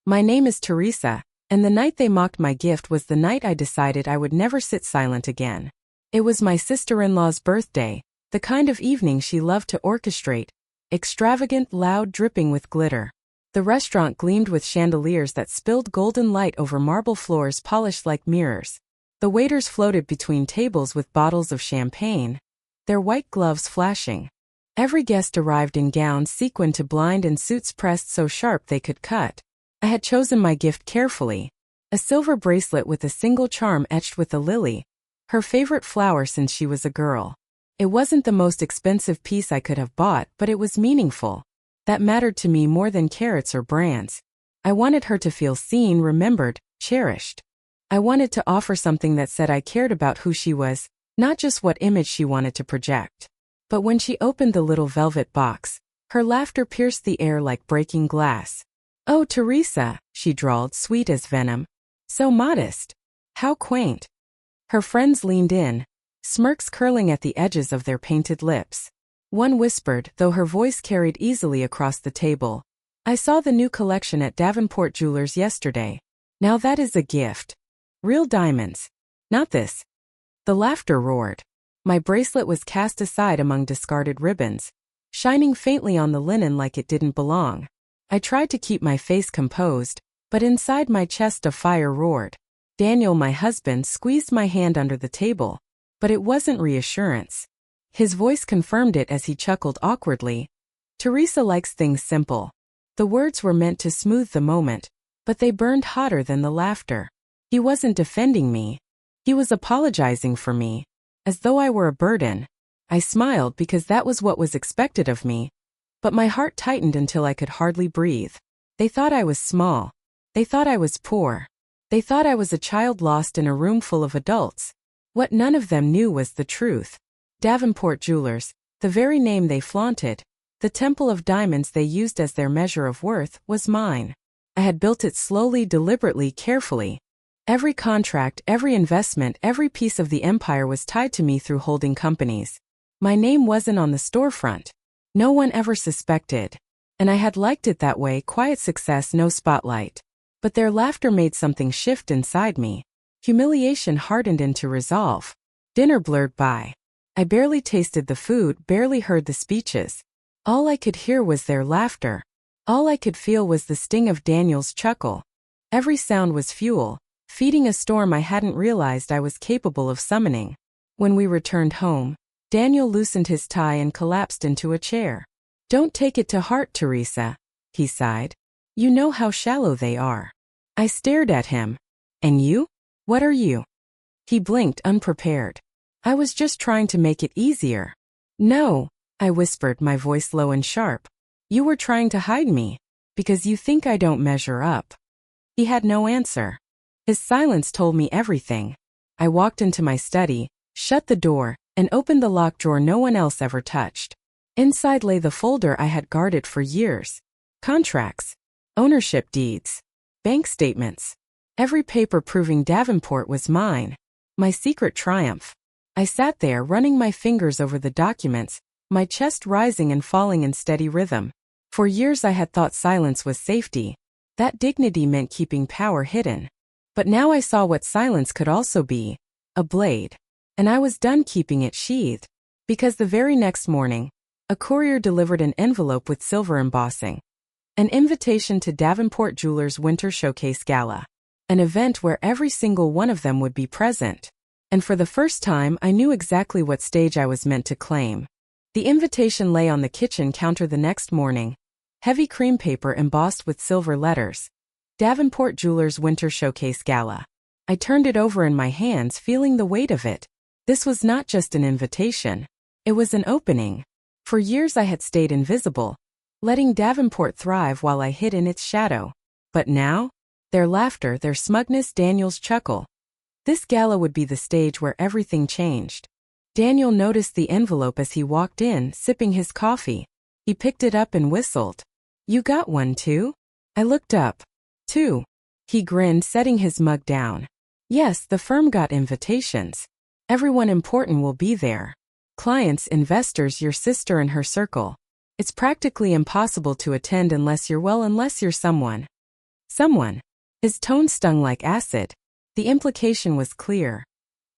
My name is Theresa, and the night they mocked my gift was the night I decided I would never sit silent again. It was my sister-in-law's birthday, the kind of evening she loved to orchestrate, extravagant, loud, dripping with glitter. The restaurant gleamed with chandeliers that spilled golden light over marble floors polished like mirrors. The waiters floated between tables with bottles of champagne, their white gloves flashing. Every guest arrived in gowns sequined to blind and suits pressed so sharp they could cut. I had chosen my gift carefully. A silver bracelet with a single charm etched with a lily, her favorite flower since she was a girl. It wasn't the most expensive piece I could have bought, but it was meaningful. That mattered to me more than carats or brands. I wanted her to feel seen, remembered, cherished. I wanted to offer something that said I cared about who she was, not just what image she wanted to project. But when she opened the little velvet box, her laughter pierced the air like breaking glass. "Oh, Theresa," she drawled, sweet as venom. "So modest. How quaint." Her friends leaned in, smirks curling at the edges of their painted lips. One whispered, though her voice carried easily across the table, "I saw the new collection at Davenport Jewelers yesterday. Now that is a gift. Real diamonds. Not this." The laughter roared. My bracelet was cast aside among discarded ribbons, shining faintly on the linen like it didn't belong. I tried to keep my face composed, but inside my chest a fire roared. Daniel, my husband, squeezed my hand under the table, but it wasn't reassurance. His voice confirmed it as he chuckled awkwardly. "Theresa likes things simple." The words were meant to smooth the moment, but they burned hotter than the laughter. He wasn't defending me. He was apologizing for me, as though I were a burden. I smiled because that was what was expected of me, but my heart tightened until I could hardly breathe. They thought I was small. They thought I was poor. They thought I was a child lost in a room full of adults. What none of them knew was the truth. Davenport Jewelers, the very name they flaunted, the temple of diamonds they used as their measure of worth, was mine. I had built it slowly, deliberately, carefully. Every contract, every investment, every piece of the empire was tied to me through holding companies. My name wasn't on the storefront. No one ever suspected. And I had liked it that way, quiet success, no spotlight. But their laughter made something shift inside me. Humiliation hardened into resolve. Dinner blurred by. I barely tasted the food, barely heard the speeches. All I could hear was their laughter. All I could feel was the sting of Daniel's chuckle. Every sound was fuel, feeding a storm I hadn't realized I was capable of summoning. When we returned home, Daniel loosened his tie and collapsed into a chair. "Don't take it to heart, Theresa," he sighed. "You know how shallow they are." I stared at him. "And you? What are you?" He blinked, unprepared. "I was just trying to make it easier." "No," I whispered, my voice low and sharp. "You were trying to hide me, because you think I don't measure up." He had no answer. His silence told me everything. I walked into my study, shut the door, and opened the locked drawer no one else ever touched. Inside lay the folder I had guarded for years. Contracts, ownership deeds, bank statements. Every paper proving Davenport was mine. My secret triumph. I sat there, running my fingers over the documents, my chest rising and falling in steady rhythm. For years I had thought silence was safety. That dignity meant keeping power hidden. But now I saw what silence could also be. A blade. And I was done keeping it sheathed. Because the very next morning, a courier delivered an envelope with silver embossing. An invitation to Davenport Jewelers' Winter Showcase Gala. An event where every single one of them would be present. And for the first time I knew exactly what stage I was meant to claim. The invitation lay on the kitchen counter the next morning. Heavy cream paper embossed with silver letters. Davenport Jewelers' Winter Showcase Gala. I turned it over in my hands, feeling the weight of it. This was not just an invitation. It was an opening. For years I had stayed invisible, letting Davenport thrive while I hid in its shadow. But now, their laughter, their smugness, Daniel's chuckle. This gala would be the stage where everything changed. Daniel noticed the envelope as he walked in, sipping his coffee. He picked it up and whistled. "You got one too?" I looked up. "Two." He grinned, setting his mug down. "Yes, the firm got invitations. Everyone important will be there. Clients, investors, your sister and her circle. It's practically impossible to attend unless you're someone." Someone. His tone stung like acid. The implication was clear.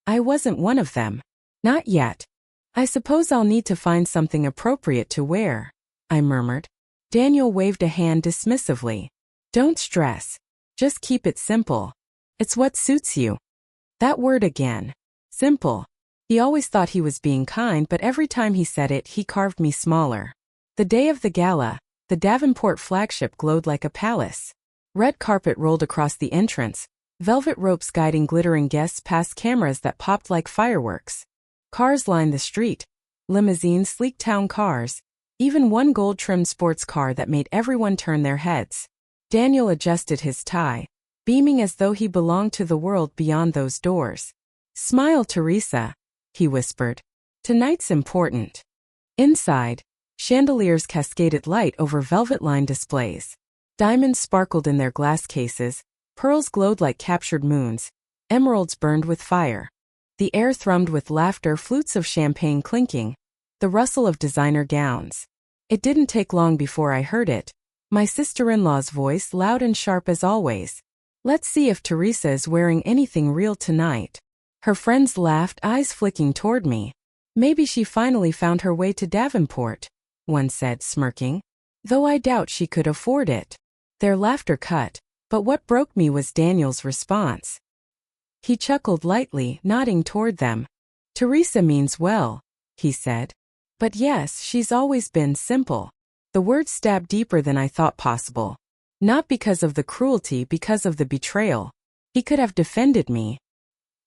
I wasn't one of them. Not yet. I suppose I'll need to find something appropriate to wear, I murmured. Daniel waved a hand dismissively. Don't stress. Just keep it simple. It's what suits you. That word again. Simple. He always thought he was being kind, but every time he said it, he carved me smaller. The day of the gala, the Davenport flagship glowed like a palace. Red carpet rolled across the entrance, velvet ropes guiding glittering guests past cameras that popped like fireworks. Cars lined the street. Limousines, sleek town cars. Even one gold-trimmed sports car that made everyone turn their heads. Daniel adjusted his tie, beaming as though he belonged to the world beyond those doors. Smile, Theresa, he whispered. Tonight's important. Inside, chandeliers cascaded light over velvet-lined displays. Diamonds sparkled in their glass cases, pearls glowed like captured moons, emeralds burned with fire. The air thrummed with laughter, flutes of champagne clinking, the rustle of designer gowns. It didn't take long before I heard it, my sister-in-law's voice loud and sharp as always. Let's see if Theresa is wearing anything real tonight. Her friends laughed, eyes flicking toward me. Maybe she finally found her way to Davenport, one said, smirking. Though I doubt she could afford it. Their laughter cut, but what broke me was Daniel's response. He chuckled lightly, nodding toward them. Theresa means well, he said. But yes, she's always been simple. The words stabbed deeper than I thought possible. Not because of the cruelty, because of the betrayal. He could have defended me.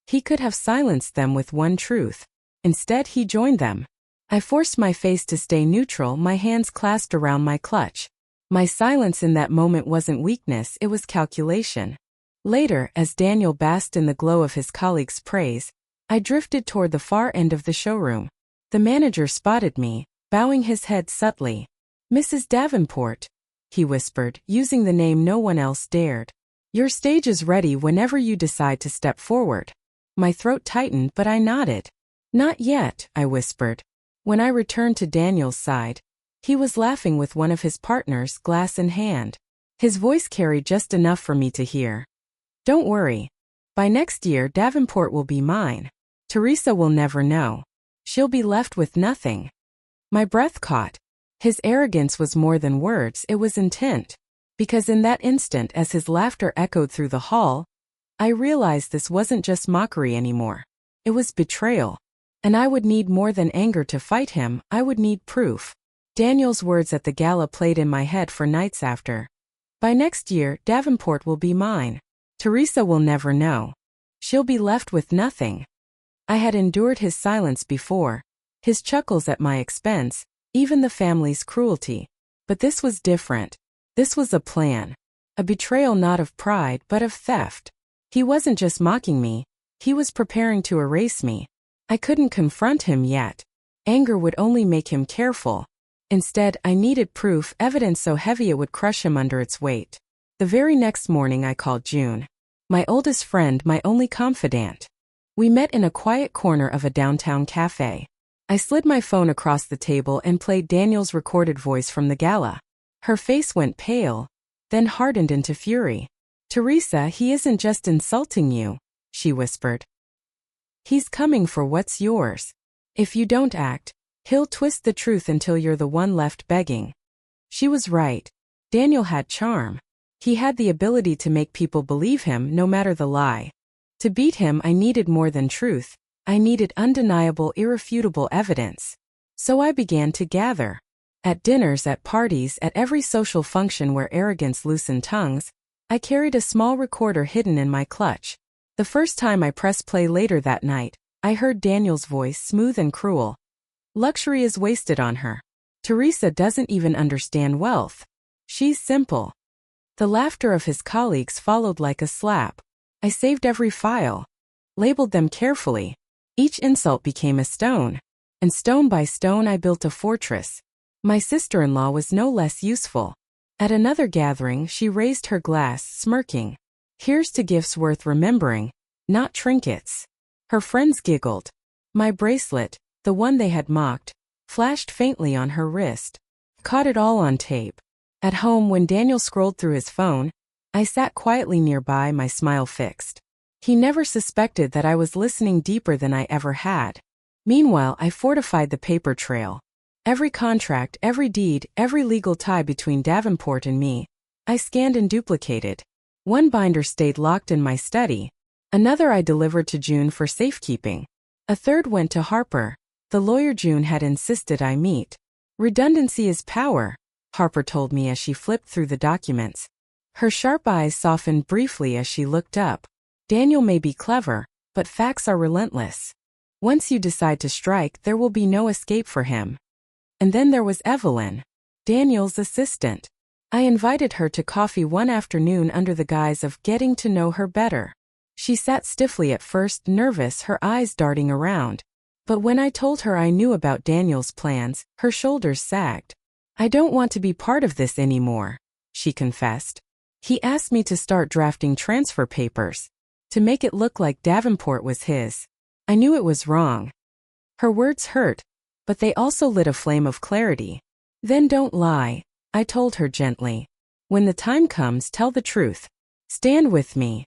He could have silenced them with one truth. Instead, he joined them. I forced my face to stay neutral, my hands clasped around my clutch. My silence in that moment wasn't weakness, it was calculation. Later, as Daniel basked in the glow of his colleagues' praise, I drifted toward the far end of the showroom. The manager spotted me, bowing his head subtly. Mrs. Davenport, he whispered, using the name no one else dared. Your stage is ready whenever you decide to step forward. My throat tightened, but I nodded. Not yet, I whispered. When I returned to Daniel's side, he was laughing with one of his partners, glass in hand. His voice carried just enough for me to hear. Don't worry. By next year, Davenport will be mine. Theresa will never know. She'll be left with nothing. My breath caught. His arrogance was more than words, it was intent. Because in that instant, as his laughter echoed through the hall, I realized this wasn't just mockery anymore. It was betrayal. And I would need more than anger to fight him, I would need proof. Daniel's words at the gala played in my head for nights after. By next year, Davenport will be mine. Theresa will never know. She'll be left with nothing. I had endured his silence before, his chuckles at my expense, even the family's cruelty. But this was different. This was a plan. A betrayal not of pride but of theft. He wasn't just mocking me, he was preparing to erase me. I couldn't confront him yet. Anger would only make him careful. Instead, I needed proof, evidence so heavy it would crush him under its weight. The very next morning I called June. My oldest friend, my only confidant. We met in a quiet corner of a downtown cafe. I slid my phone across the table and played Daniel's recorded voice from the gala. Her face went pale, then hardened into fury. Theresa, he isn't just insulting you, she whispered. He's coming for what's yours. If you don't act, he'll twist the truth until you're the one left begging. She was right. Daniel had charm. He had the ability to make people believe him no matter the lie. To beat him, I needed more than truth. I needed undeniable, irrefutable evidence. So I began to gather. At dinners, at parties, at every social function where arrogance loosened tongues, I carried a small recorder hidden in my clutch. The first time I pressed play later that night, I heard Daniel's voice, smooth and cruel. Luxury is wasted on her. Theresa doesn't even understand wealth. She's simple. The laughter of his colleagues followed like a slap. I saved every file, labeled them carefully. Each insult became a stone, and stone by stone I built a fortress. My sister-in-law was no less useful. At another gathering, she raised her glass, smirking. Here's to gifts worth remembering, not trinkets. Her friends giggled. My bracelet, the one they had mocked, flashed faintly on her wrist. Caught it all on tape. At home, when Daniel scrolled through his phone, I sat quietly nearby, my smile fixed. He never suspected that I was listening deeper than I ever had. Meanwhile, I fortified the paper trail. Every contract, every deed, every legal tie between Davenport and me, I scanned and duplicated. One binder stayed locked in my study. Another I delivered to June for safekeeping. A third went to Harper, the lawyer June had insisted I meet. Redundancy is power, Harper told me as she flipped through the documents. Her sharp eyes softened briefly as she looked up. Daniel may be clever, but facts are relentless. Once you decide to strike, there will be no escape for him. And then there was Evelyn, Daniel's assistant. I invited her to coffee one afternoon under the guise of getting to know her better. She sat stiffly at first, nervous, her eyes darting around. But when I told her I knew about Daniel's plans, her shoulders sagged. I don't want to be part of this anymore, she confessed. He asked me to start drafting transfer papers, to make it look like Davenport was his. I knew it was wrong. Her words hurt, but they also lit a flame of clarity. Then don't lie, I told her gently. When the time comes, tell the truth. Stand with me.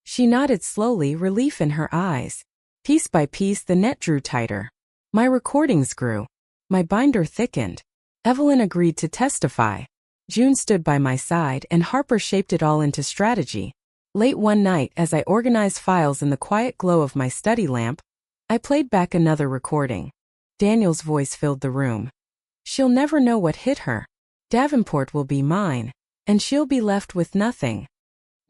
She nodded slowly, relief in her eyes. Piece by piece, the net drew tighter. My recordings grew. My binder thickened. Evelyn agreed to testify. June stood by my side, and Harper shaped it all into strategy. Late one night, as I organized files in the quiet glow of my study lamp, I played back another recording. Daniel's voice filled the room. She'll never know what hit her. Davenport will be mine, and she'll be left with nothing.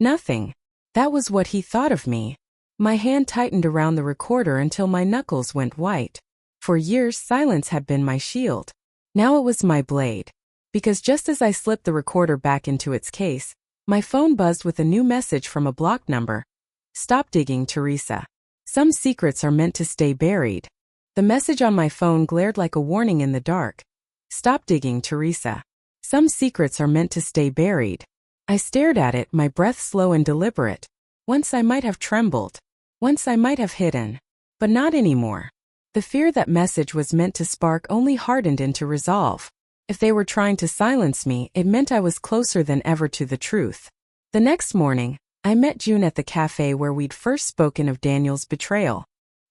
Nothing. That was what he thought of me. My hand tightened around the recorder until my knuckles went white. For years, silence had been my shield. Now it was my blade. Because just as I slipped the recorder back into its case, my phone buzzed with a new message from a blocked number. Stop digging, Theresa. Some secrets are meant to stay buried. The message on my phone glared like a warning in the dark. Stop digging, Theresa. Some secrets are meant to stay buried. I stared at it, my breath slow and deliberate. Once I might have trembled. Once I might have hidden. But not anymore. The fear that message was meant to spark only hardened into resolve. If they were trying to silence me, it meant I was closer than ever to the truth. The next morning, I met June at the cafe where we'd first spoken of Daniel's betrayal.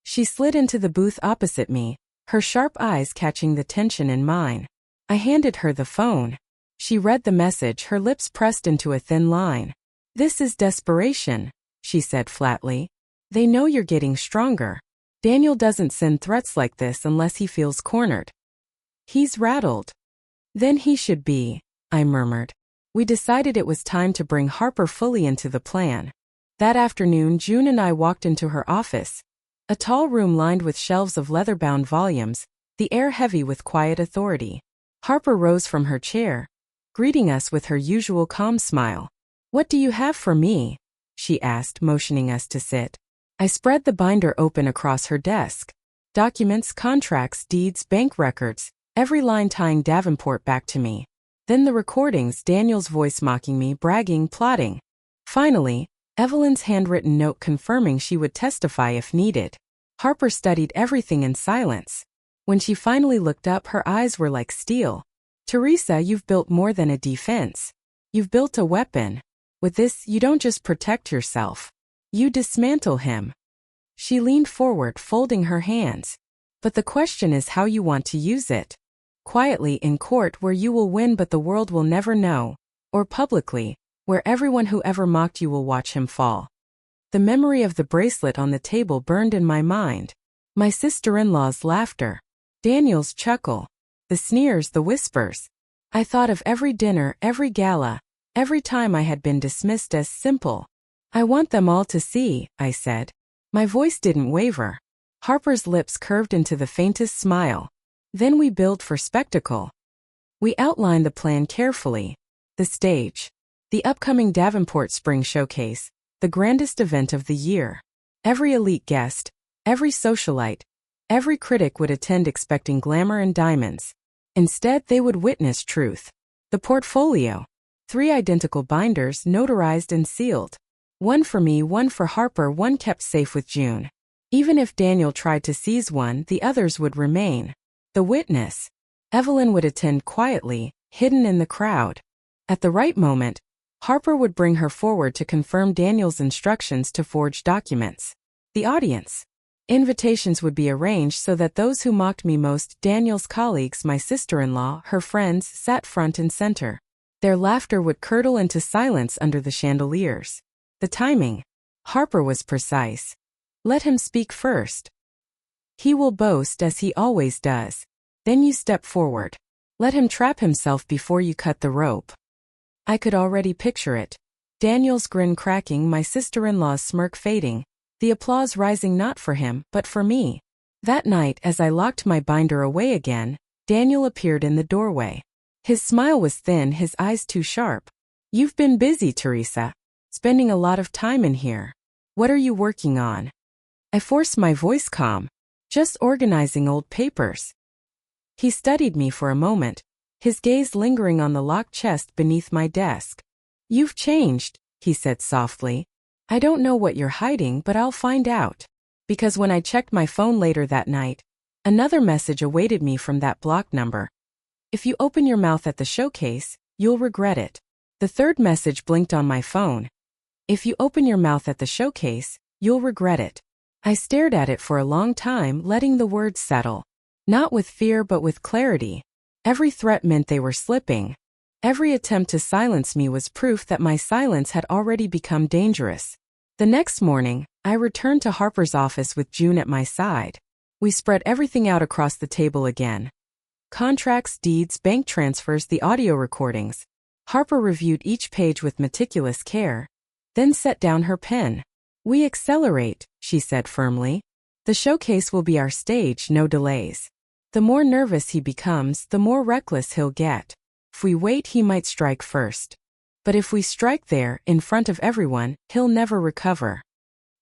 She slid into the booth opposite me, her sharp eyes catching the tension in mine. I handed her the phone. She read the message, her lips pressed into a thin line. This is desperation, she said flatly. They know you're getting stronger. Daniel doesn't send threats like this unless he feels cornered. He's rattled. Then he should be, I murmured. We decided it was time to bring Harper fully into the plan. That afternoon, June and I walked into her office. A tall room lined with shelves of leather-bound volumes, the air heavy with quiet authority. Harper rose from her chair, greeting us with her usual calm smile. What do you have for me? She asked, motioning us to sit. I spread the binder open across her desk. Documents, contracts, deeds, bank records, every line tying Davenport back to me. Then the recordings, Daniel's voice mocking me, bragging, plotting. Finally, Evelyn's handwritten note confirming she would testify if needed. Harper studied everything in silence. When she finally looked up, her eyes were like steel. Theresa, you've built more than a defense. You've built a weapon. With this, you don't just protect yourself. You dismantle him. She leaned forward, folding her hands. But the question is how you want to use it. Quietly in court where you will win but the world will never know. Or publicly, where everyone who ever mocked you will watch him fall. The memory of the bracelet on the table burned in my mind. My sister-in-law's laughter. Daniel's chuckle. The sneers, the whispers. I thought of every dinner, every gala, every time I had been dismissed as simple. I want them all to see, I said. My voice didn't waver. Harper's lips curved into the faintest smile. Then we billed for spectacle. We outlined the plan carefully. The stage. The upcoming Davenport Spring Showcase, the grandest event of the year. Every elite guest, every socialite, every critic would attend expecting glamour and diamonds. Instead, they would witness truth. The portfolio. 3 identical binders, notarized and sealed. One for me, one for Harper, one kept safe with June. Even if Daniel tried to seize one, the others would remain. The witness. Evelyn would attend quietly, hidden in the crowd. At the right moment, Harper would bring her forward to confirm Daniel's instructions to forge documents. The audience. Invitations would be arranged so that those who mocked me most, Daniel's colleagues, my sister-in-law, her friends, sat front and center. Their laughter would curdle into silence under the chandeliers. The timing. Harper was precise. Let him speak first. He will boast as he always does. Then you step forward. Let him trap himself before you cut the rope. I could already picture it. Daniel's grin cracking, my sister-in-law's smirk fading, the applause rising not for him, but for me. That night, as I locked my binder away again, Daniel appeared in the doorway. His smile was thin, his eyes too sharp. You've been busy, Theresa. Spending a lot of time in here. What are you working on? I forced my voice calm. Just organizing old papers. He studied me for a moment, his gaze lingering on the locked chest beneath my desk. You've changed, he said softly. I don't know what you're hiding, but I'll find out. Because when I checked my phone later that night, another message awaited me from that block number. If you open your mouth at the showcase, you'll regret it. The third message blinked on my phone. If you open your mouth at the showcase, you'll regret it. I stared at it for a long time, letting the words settle. Not with fear but with clarity. Every threat meant they were slipping. Every attempt to silence me was proof that my silence had already become dangerous. The next morning, I returned to Harper's office with June at my side. We spread everything out across the table again. Contracts, deeds, bank transfers, the audio recordings. Harper reviewed each page with meticulous care, then set down her pen. We accelerate, she said firmly. The showcase will be our stage, no delays. The more nervous he becomes, the more reckless he'll get. If we wait, he might strike first. But if we strike there, in front of everyone, he'll never recover.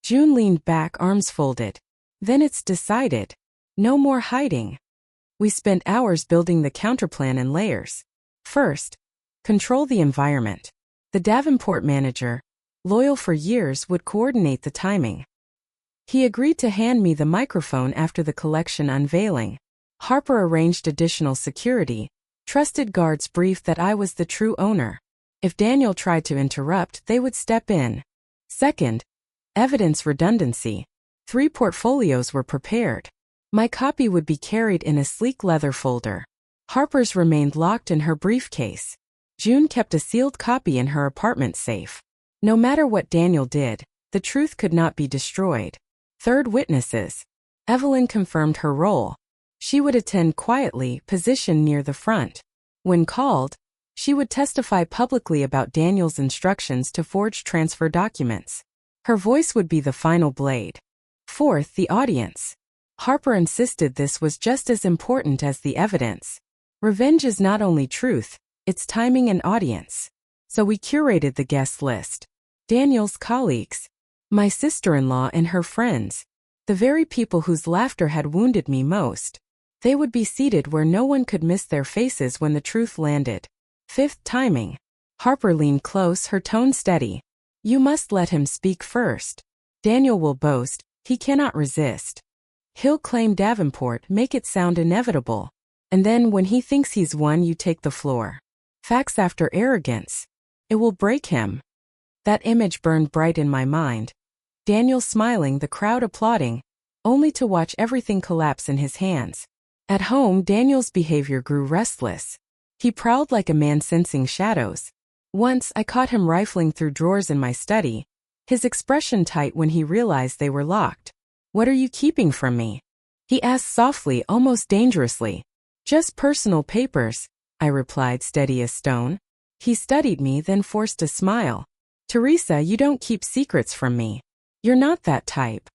June leaned back, arms folded. Then it's decided. No more hiding. We spent hours building the counterplan in layers. First, control the environment. The Davenport manager, loyal for years, would coordinate the timing. He agreed to hand me the microphone after the collection unveiling. Harper arranged additional security. Trusted guards briefed that I was the true owner. If Daniel tried to interrupt, they would step in. Second, evidence redundancy. 3 portfolios were prepared. My copy would be carried in a sleek leather folder. Harper's remained locked in her briefcase. June kept a sealed copy in her apartment safe. No matter what Daniel did, the truth could not be destroyed. Third, witnesses. Evelyn confirmed her role. She would attend quietly, positioned near the front. When called, she would testify publicly about Daniel's instructions to forge transfer documents. Her voice would be the final blade. Fourth, the audience. Harper insisted this was just as important as the evidence. Revenge is not only truth, it's timing and audience. So we curated the guest list. Daniel's colleagues. My sister-in-law and her friends. The very people whose laughter had wounded me most. They would be seated where no one could miss their faces when the truth landed. Fifth, timing. Harper leaned close, her tone steady. You must let him speak first. Daniel will boast, he cannot resist. He'll claim Davenport, make it sound inevitable. And then when he thinks he's won, you take the floor. Facts after arrogance. It will break him. That image burned bright in my mind. Daniel smiling, the crowd applauding, only to watch everything collapse in his hands. At home, Daniel's behavior grew restless. He prowled like a man sensing shadows. Once, I caught him rifling through drawers in my study, his expression tight when he realized they were locked. What are you keeping from me? He asked softly, almost dangerously. Just personal papers, I replied, steady as stone. He studied me, then forced a smile. Theresa, you don't keep secrets from me. You're not that type.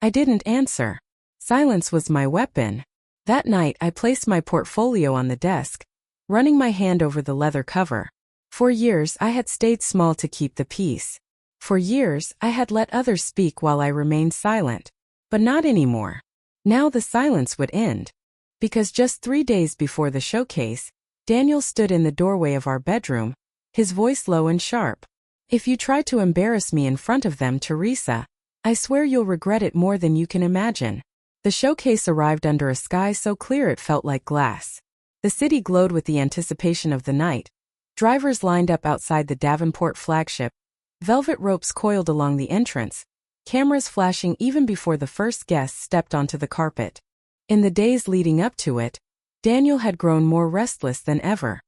I didn't answer. Silence was my weapon. That night, I placed my portfolio on the desk, running my hand over the leather cover. For years, I had stayed small to keep the peace. For years, I had let others speak while I remained silent. But not anymore. Now the silence would end. Because just 3 days before the showcase, Daniel stood in the doorway of our bedroom, his voice low and sharp. If you try to embarrass me in front of them, Theresa, I swear you'll regret it more than you can imagine. The showcase arrived under a sky so clear it felt like glass. The city glowed with the anticipation of the night. Drivers lined up outside the Davenport flagship. Velvet ropes coiled along the entrance, cameras flashing even before the first guests stepped onto the carpet. In the days leading up to it, Daniel had grown more restless than ever.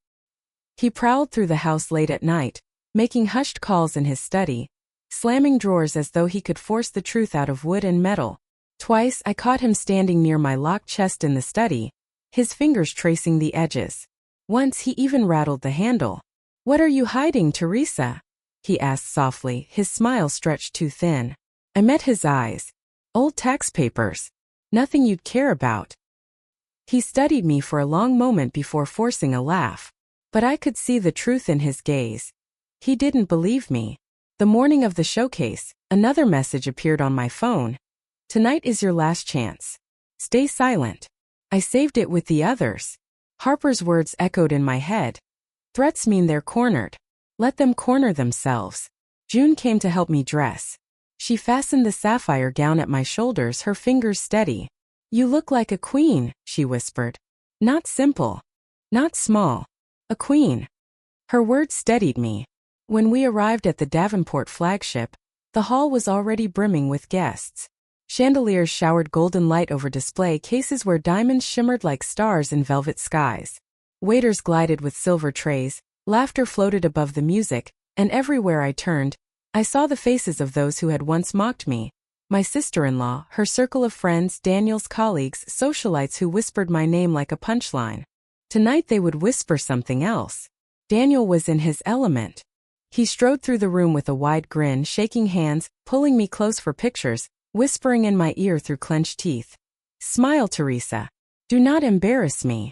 He prowled through the house late at night, making hushed calls in his study, slamming drawers as though he could force the truth out of wood and metal. Twice I caught him standing near my locked chest in the study, his fingers tracing the edges. Once he even rattled the handle. "What are you hiding, Theresa?" he asked softly, his smile stretched too thin. I met his eyes. "Old tax papers. Nothing you'd care about." He studied me for a long moment before forcing a laugh. But I could see the truth in his gaze. He didn't believe me. The morning of the showcase, another message appeared on my phone. "Tonight is your last chance. Stay silent." I saved it with the others. Harper's words echoed in my head. "Threats mean they're cornered. Let them corner themselves." June came to help me dress. She fastened the sapphire gown at my shoulders, her fingers steady. "You look like a queen," she whispered. "Not simple. Not small. A queen." Her words steadied me. When we arrived at the Davenport flagship, the hall was already brimming with guests. Chandeliers showered golden light over display cases where diamonds shimmered like stars in velvet skies. Waiters glided with silver trays, laughter floated above the music, and everywhere I turned, I saw the faces of those who had once mocked me. My sister-in-law, her circle of friends, Daniel's colleagues, socialites who whispered my name like a punchline. Tonight they would whisper something else. Daniel was in his element. He strode through the room with a wide grin, shaking hands, pulling me close for pictures, whispering in my ear through clenched teeth. "Smile, Theresa. Do not embarrass me."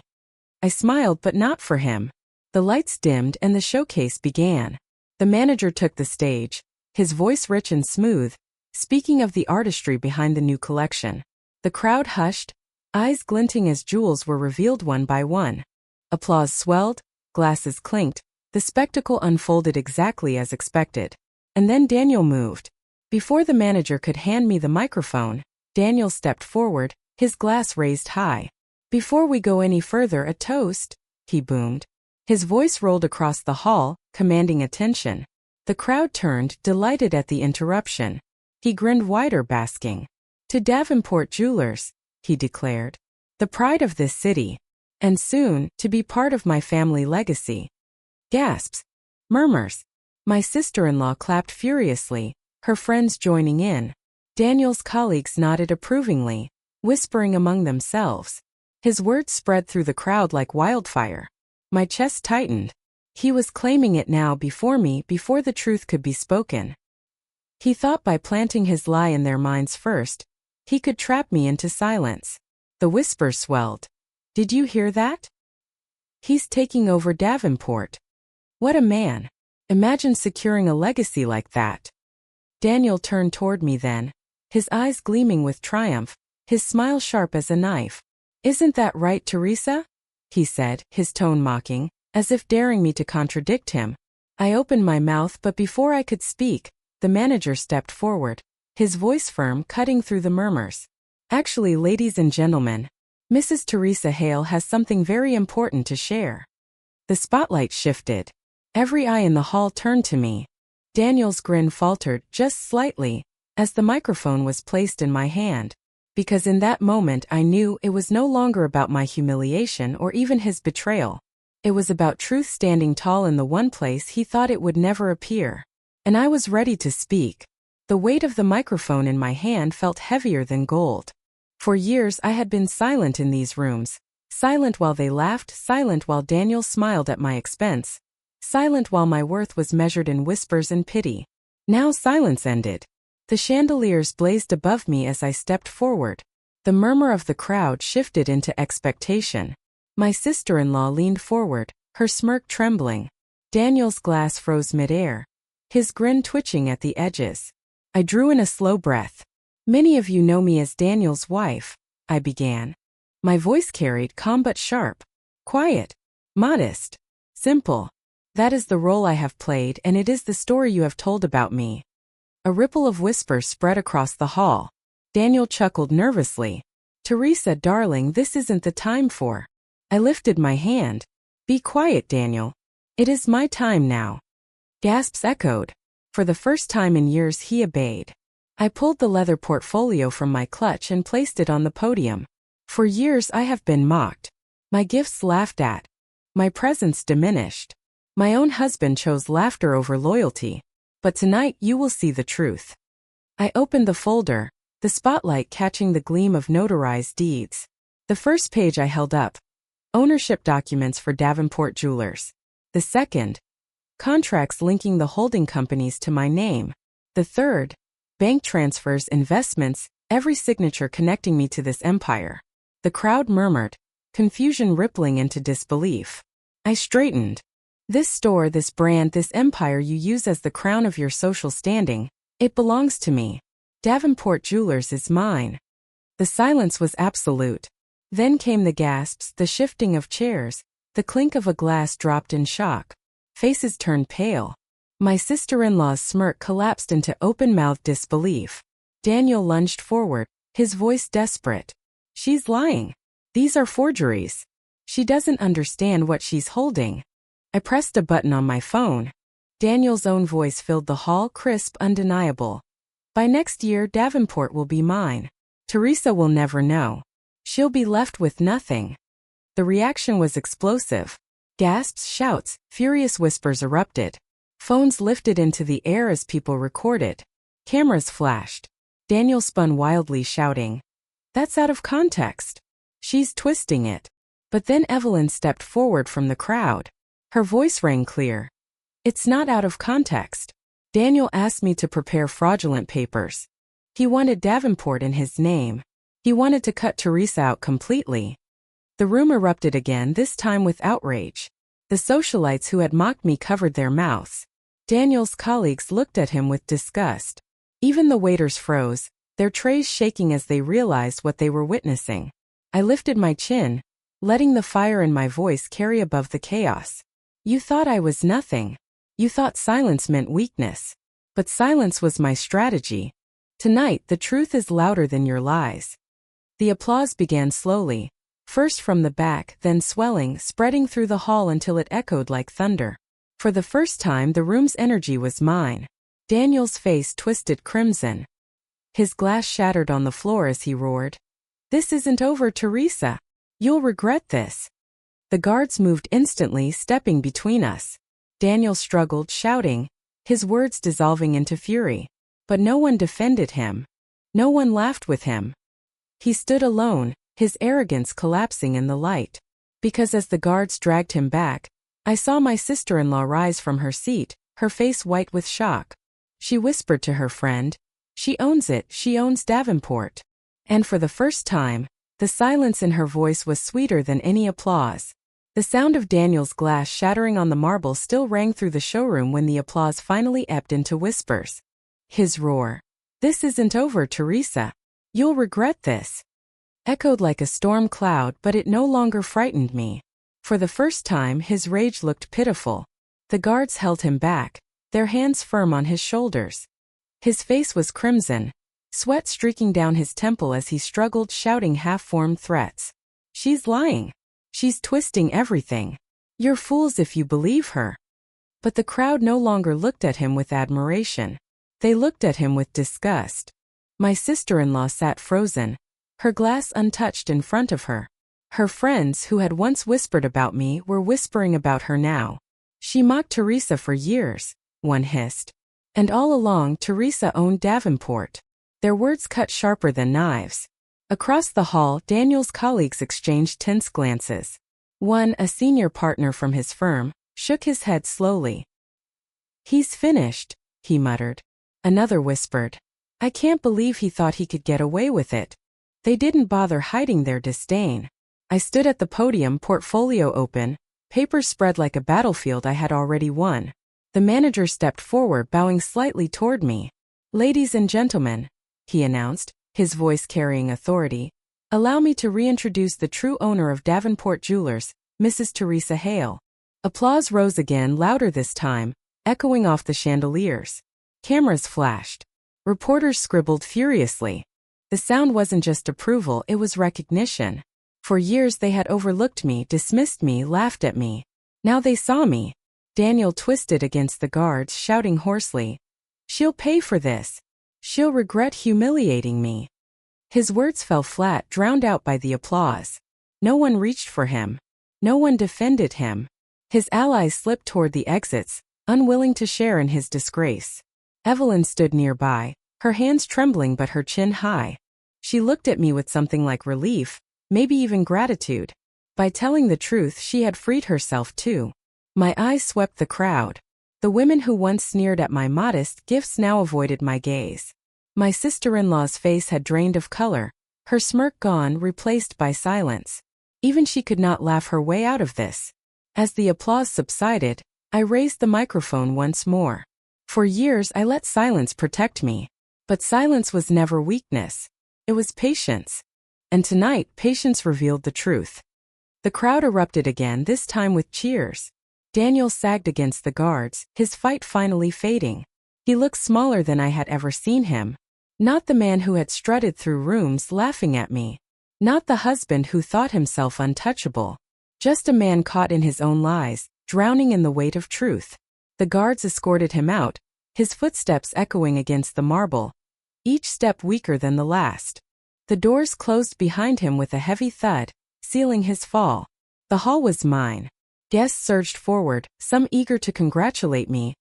I smiled, but not for him. The lights dimmed and the showcase began. The manager took the stage, his voice rich and smooth, speaking of the artistry behind the new collection. The crowd hushed, eyes glinting as jewels were revealed one by one. Applause swelled, glasses clinked, the spectacle unfolded exactly as expected. And then Daniel moved. Before the manager could hand me the microphone, Daniel stepped forward, his glass raised high. "Before we go any further, a toast," he boomed. His voice rolled across the hall, commanding attention. The crowd turned, delighted at the interruption. He grinned wider, basking. "To Davenport Jewelers," he declared. "The pride of this city. And soon, to be part of my family legacy." Gasps. Murmurs. My sister-in-law clapped furiously, her friends joining in. Daniel's colleagues nodded approvingly, whispering among themselves. His words spread through the crowd like wildfire. My chest tightened. He was claiming it now before me, before the truth could be spoken. He thought by planting his lie in their minds first, he could trap me into silence. The whispers swelled. "Did you hear that? He's taking over Davenport. What a man. Imagine securing a legacy like that." Daniel turned toward me then, his eyes gleaming with triumph, his smile sharp as a knife. "Isn't that right, Theresa?" he said, his tone mocking, as if daring me to contradict him. I opened my mouth, but before I could speak, the manager stepped forward, his voice firm, cutting through the murmurs. "Actually, ladies and gentlemen, Mrs. Theresa Hale has something very important to share." The spotlight shifted. Every eye in the hall turned to me. Daniel's grin faltered just slightly as the microphone was placed in my hand, because in that moment I knew it was no longer about my humiliation or even his betrayal. It was about truth standing tall in the one place he thought it would never appear. And I was ready to speak. The weight of the microphone in my hand felt heavier than gold. For years I had been silent in these rooms, silent while they laughed, silent while Daniel smiled at my expense, silent while my worth was measured in whispers and pity. Now silence ended. The chandeliers blazed above me as I stepped forward. The murmur of the crowd shifted into expectation. My sister-in-law leaned forward, her smirk trembling. Daniel's glass froze midair, his grin twitching at the edges. I drew in a slow breath. "Many of you know me as Daniel's wife," I began. My voice carried, calm but sharp. "Quiet, modest, simple. That is the role I have played, and it is the story you have told about me." A ripple of whispers spread across the hall. Daniel chuckled nervously. "Theresa, darling, this isn't the time for." I lifted my hand. "Be quiet, Daniel. It is my time now. Gasps echoed. For the first time in years he obeyed. I pulled the leather portfolio from my clutch and placed it on the podium. For years I have been mocked. My gifts laughed at. My presence diminished. My own husband chose laughter over loyalty. But tonight you will see the truth. I opened the folder, the spotlight catching the gleam of notarized deeds. The first page I held up. Ownership documents for Davenport Jewelers. The second. Contracts linking the holding companies to my name. The third. Bank transfers, investments, every signature connecting me to this empire. The crowd murmured, confusion rippling into disbelief. I straightened. This store, this brand, this empire you use as the crown of your social standing, it belongs to me. Davenport Jewelers is mine. The silence was absolute. Then came the gasps, the shifting of chairs, the clink of a glass dropped in shock. Faces turned pale. My sister-in-law's smirk collapsed into open-mouthed disbelief. Daniel lunged forward, his voice desperate. She's lying. These are forgeries. She doesn't understand what she's holding. I pressed a button on my phone. Daniel's own voice filled the hall, crisp, undeniable. By next year, Davenport will be mine. Theresa will never know. She'll be left with nothing. The reaction was explosive. Gasps, shouts, furious whispers erupted. Phones lifted into the air as people recorded. Cameras flashed. Daniel spun wildly, shouting, "That's out of context. She's twisting it." But then Evelyn stepped forward from the crowd. Her voice rang clear. "It's not out of context. Daniel asked me to prepare fraudulent papers. He wanted Davenport in his name. He wanted to cut Theresa out completely." The room erupted again, this time with outrage. The socialites who had mocked me covered their mouths. Daniel's colleagues looked at him with disgust. Even the waiters froze, their trays shaking as they realized what they were witnessing. I lifted my chin, letting the fire in my voice carry above the chaos. "You thought I was nothing. You thought silence meant weakness. But silence was my strategy. Tonight, the truth is louder than your lies." The applause began slowly, first from the back, then swelling, spreading through the hall until it echoed like thunder. For the first time, the room's energy was mine. Daniel's face twisted crimson. His glass shattered on the floor as he roared, "This isn't over, Theresa. You'll regret this." The guards moved instantly, stepping between us. Daniel struggled, shouting, his words dissolving into fury. But no one defended him. No one laughed with him. He stood alone, his arrogance collapsing in the light. Because as the guards dragged him back, I saw my sister-in-law rise from her seat, her face white with shock. She whispered to her friend, "She owns it, she owns Davenport." And for the first time, the silence in her voice was sweeter than any applause. The sound of Daniel's glass shattering on the marble still rang through the showroom when the applause finally ebbed into whispers. His roar, "This isn't over, Theresa. You'll regret this," echoed like a storm cloud, but it no longer frightened me. For the first time, his rage looked pitiful. The guards held him back, their hands firm on his shoulders. His face was crimson, sweat streaking down his temple as he struggled, shouting half-formed threats. "She's lying. She's twisting everything. You're fools if you believe her." But the crowd no longer looked at him with admiration. They looked at him with disgust. My sister-in-law sat frozen, her glass untouched in front of her. Her friends who had once whispered about me were whispering about her now. "She mocked Theresa for years," one hissed. "And all along, Theresa owned Davenport." Their words cut sharper than knives. Across the hall, Daniel's colleagues exchanged tense glances. One, a senior partner from his firm, shook his head slowly. "He's finished," he muttered. Another whispered, "I can't believe he thought he could get away with it." They didn't bother hiding their disdain. I stood at the podium, portfolio open, papers spread like a battlefield I had already won. The manager stepped forward, bowing slightly toward me. "Ladies and gentlemen," he announced, his voice carrying authority, "allow me to reintroduce the true owner of Davenport Jewelers, Mrs. Theresa Hale." Applause rose again, louder this time, echoing off the chandeliers. Cameras flashed. Reporters scribbled furiously. The sound wasn't just approval, it was recognition. For years they had overlooked me, dismissed me, laughed at me. Now they saw me. Daniel twisted against the guards, shouting hoarsely, "She'll pay for this. She'll regret humiliating me." His words fell flat, drowned out by the applause. No one reached for him. No one defended him. His allies slipped toward the exits, unwilling to share in his disgrace. Evelyn stood nearby, her hands trembling but her chin high. She looked at me with something like relief, maybe even gratitude. By telling the truth, she had freed herself too. My eyes swept the crowd. The women who once sneered at my modest gifts now avoided my gaze. My sister-in-law's face had drained of color, her smirk gone, replaced by silence. Even she could not laugh her way out of this. As the applause subsided, I raised the microphone once more. For years I let silence protect me. But silence was never weakness. It was patience. And tonight, patience revealed the truth. The crowd erupted again, this time with cheers. Daniel sagged against the guards, his fight finally fading. He looked smaller than I had ever seen him. Not the man who had strutted through rooms laughing at me. Not the husband who thought himself untouchable. Just a man caught in his own lies, drowning in the weight of truth. The guards escorted him out, his footsteps echoing against the marble, each step weaker than the last. The doors closed behind him with a heavy thud, sealing his fall. The hall was mine. Guests surged forward, some eager to congratulate me,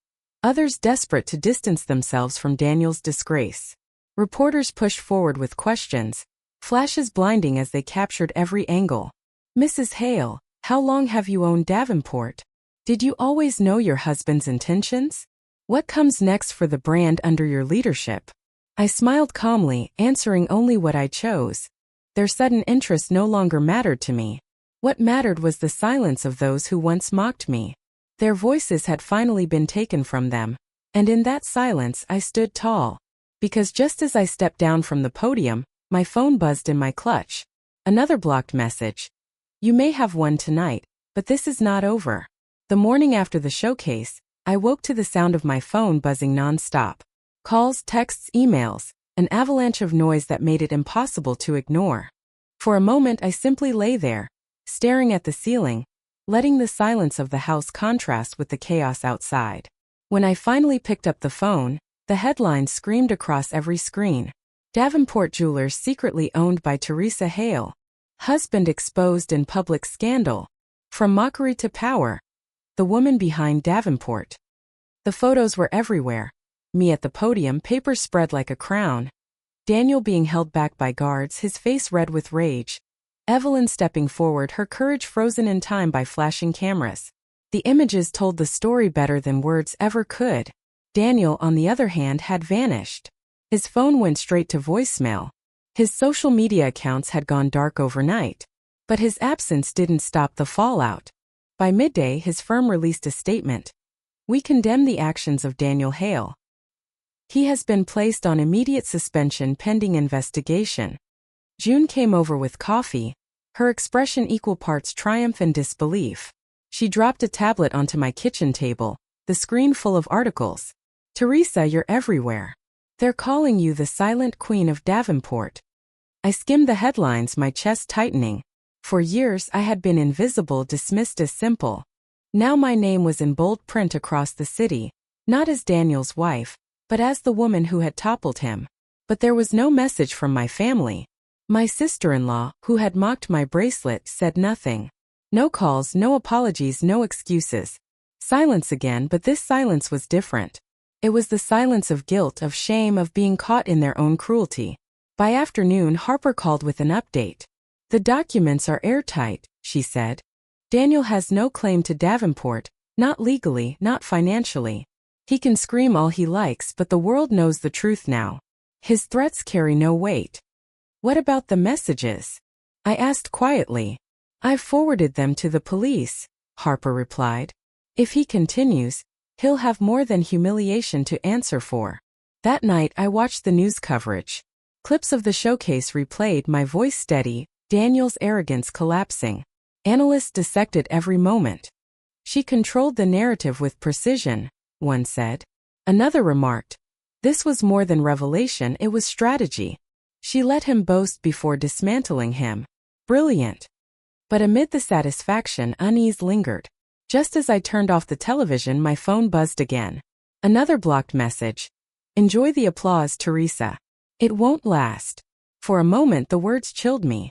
others desperate to distance themselves from Daniel's disgrace. Reporters pushed forward with questions, flashes blinding as they captured every angle. "Mrs. Hale, how long have you owned Davenport? Did you always know your husband's intentions? What comes next for the brand under your leadership?" I smiled calmly, answering only what I chose. Their sudden interest no longer mattered to me. What mattered was the silence of those who once mocked me. Their voices had finally been taken from them, and in that silence I stood tall. Because just as I stepped down from the podium, my phone buzzed in my clutch. Another blocked message. "You may have won tonight, but this is not over." The morning after the showcase, I woke to the sound of my phone buzzing non-stop. Calls, texts, emails, an avalanche of noise that made it impossible to ignore. For a moment I simply lay there, staring at the ceiling, letting the silence of the house contrast with the chaos outside. When I finally picked up the phone, the headline screamed across every screen. Davenport Jewelers secretly owned by Theresa Hale. Husband exposed in public scandal. From mockery to power. The woman behind Davenport. The photos were everywhere. Me at the podium, papers spread like a crown. Daniel being held back by guards, his face red with rage. Evelyn stepping forward, her courage frozen in time by flashing cameras. The images told the story better than words ever could. Daniel, on the other hand, had vanished. His phone went straight to voicemail. His social media accounts had gone dark overnight. But his absence didn't stop the fallout. By midday, his firm released a statement. "We condemn the actions of Daniel Hale. He has been placed on immediate suspension pending investigation." June came over with coffee, her expression equal parts triumph and disbelief. She dropped a tablet onto my kitchen table, the screen full of articles. "Theresa, you're everywhere. They're calling you the silent queen of Davenport." I skimmed the headlines, my chest tightening. For years I had been invisible, dismissed as simple. Now my name was in bold print across the city, not as Daniel's wife, but as the woman who had toppled him. But there was no message from my family. My sister-in-law, who had mocked my bracelet, said nothing. No calls, no apologies, no excuses. Silence again, but this silence was different. It was the silence of guilt, of shame, of being caught in their own cruelty. By afternoon, Harper called with an update. "The documents are airtight," she said. "Daniel has no claim to Davenport, not legally, not financially. He can scream all he likes, but the world knows the truth now. His threats carry no weight." "What about the messages?" I asked quietly. "I've forwarded them to the police," Harper replied. "If he continues, he'll have more than humiliation to answer for." That night I watched the news coverage. Clips of the showcase replayed, my voice steady, Daniel's arrogance collapsing. Analysts dissected every moment. "She controlled the narrative with precision," one said. Another remarked, "This was more than revelation, it was strategy. She let him boast before dismantling him. Brilliant." But amid the satisfaction, unease lingered. Just as I turned off the television, my phone buzzed again. Another blocked message. Enjoy the applause, Theresa. It won't last. For a moment the words chilled me.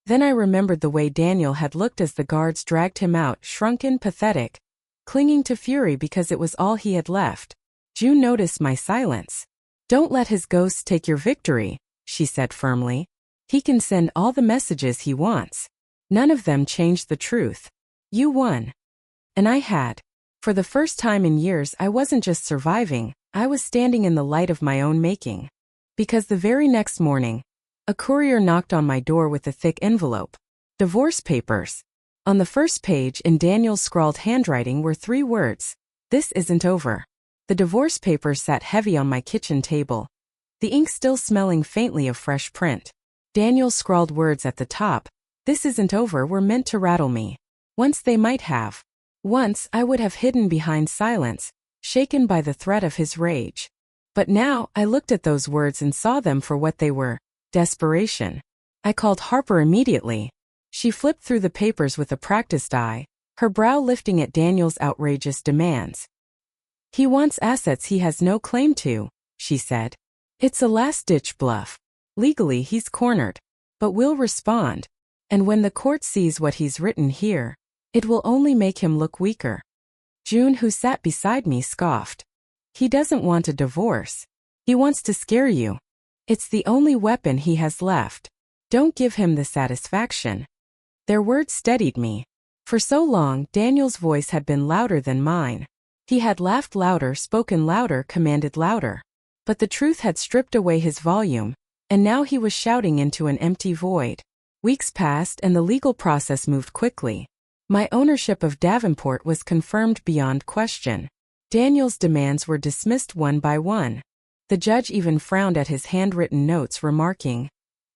Then I remembered the way Daniel had looked as the guards dragged him out, shrunken, pathetic, clinging to fury because it was all he had left. June noticed my silence. Don't let his ghosts take your victory, she said firmly. He can send all the messages he wants. None of them changed the truth. You won. And I had. For the first time in years, I wasn't just surviving, I was standing in the light of my own making. Because the very next morning, a courier knocked on my door with a thick envelope. Divorce papers. On the first page, in Daniel's scrawled handwriting, were 3 words. This isn't over. The divorce papers sat heavy on my kitchen table, the ink still smelling faintly of fresh print. Daniel's scrawled words at the top, "This isn't over," were meant to rattle me. Once they might have. Once I would have hidden behind silence, shaken by the threat of his rage. But now I looked at those words and saw them for what they were: desperation. I called Harper immediately. She flipped through the papers with a practiced eye, her brow lifting at Daniel's outrageous demands. He wants assets he has no claim to, she said. It's a last-ditch bluff. Legally he's cornered. But we'll respond. And when the court sees what he's written here, it will only make him look weaker. June, who sat beside me, scoffed. He doesn't want a divorce. He wants to scare you. It's the only weapon he has left. Don't give him the satisfaction. Their words steadied me. For so long, Daniel's voice had been louder than mine. He had laughed louder, spoken louder, commanded louder. But the truth had stripped away his volume, and now he was shouting into an empty void. Weeks passed and the legal process moved quickly. My ownership of Davenport was confirmed beyond question. Daniel's demands were dismissed one by one. The judge even frowned at his handwritten notes, remarking,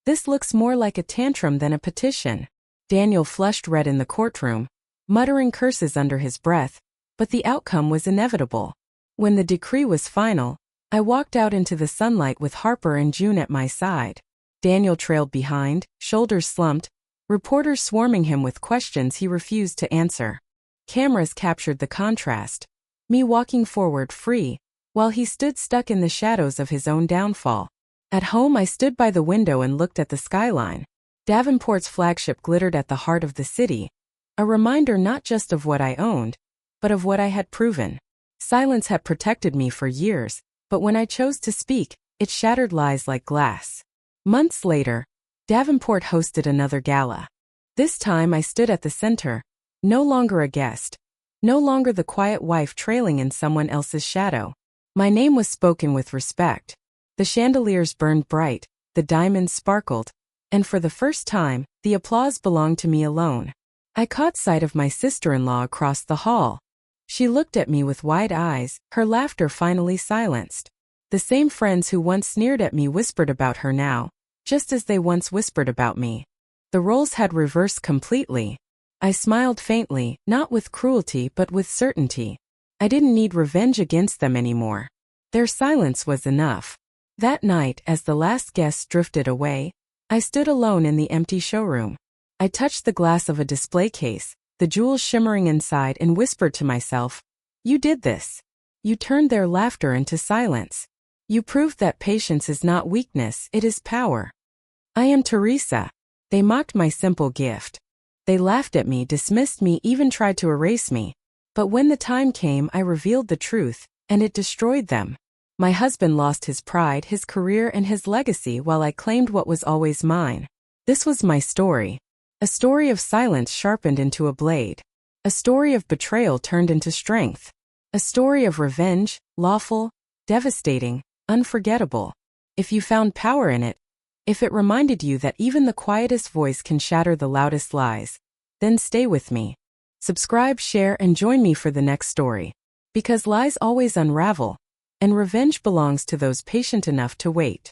"This looks more like a tantrum than a petition." Daniel flushed red in the courtroom, muttering curses under his breath, but the outcome was inevitable. When the decree was final, I walked out into the sunlight with Harper and June at my side. Daniel trailed behind, shoulders slumped, reporters swarming him with questions he refused to answer. Cameras captured the contrast. Me walking forward free, while he stood stuck in the shadows of his own downfall. At home, I stood by the window and looked at the skyline. Davenport's flagship glittered at the heart of the city, a reminder not just of what I owned, but of what I had proven. Silence had protected me for years, but when I chose to speak, it shattered lies like glass. Months later, Davenport hosted another gala. This time I stood at the center, no longer a guest, no longer the quiet wife trailing in someone else's shadow. My name was spoken with respect. The chandeliers burned bright, the diamonds sparkled, and for the first time, the applause belonged to me alone. I caught sight of my sister-in-law across the hall. She looked at me with wide eyes, her laughter finally silenced. The same friends who once sneered at me whispered about her now, just as they once whispered about me. The roles had reversed completely. I smiled faintly, not with cruelty but with certainty. I didn't need revenge against them anymore. Their silence was enough. That night, as the last guests drifted away, I stood alone in the empty showroom. I touched the glass of a display case, the jewels shimmering inside, and whispered to myself, "You did this. You turned their laughter into silence. You proved that patience is not weakness, it is power. I am Theresa." They mocked my simple gift. They laughed at me, dismissed me, even tried to erase me. But when the time came, I revealed the truth, and it destroyed them. My husband lost his pride, his career, and his legacy while I claimed what was always mine. This was my story. A story of silence sharpened into a blade. A story of betrayal turned into strength. A story of revenge, lawful, devastating, unforgettable. If you found power in it, if it reminded you that even the quietest voice can shatter the loudest lies, then stay with me. Subscribe, share, and join me for the next story. Because lies always unravel, and revenge belongs to those patient enough to wait.